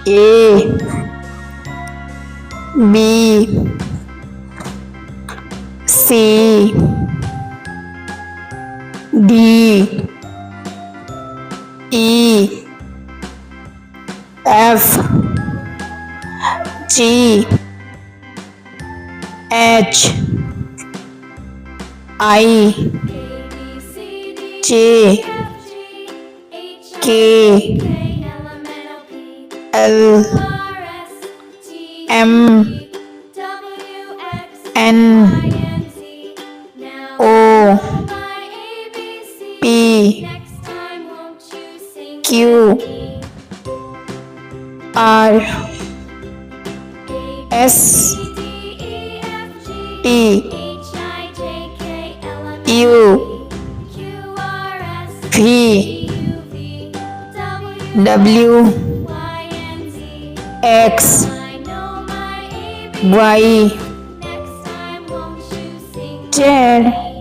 A B C D E F G H I J K L M N O P Q R S T U V W X Y Z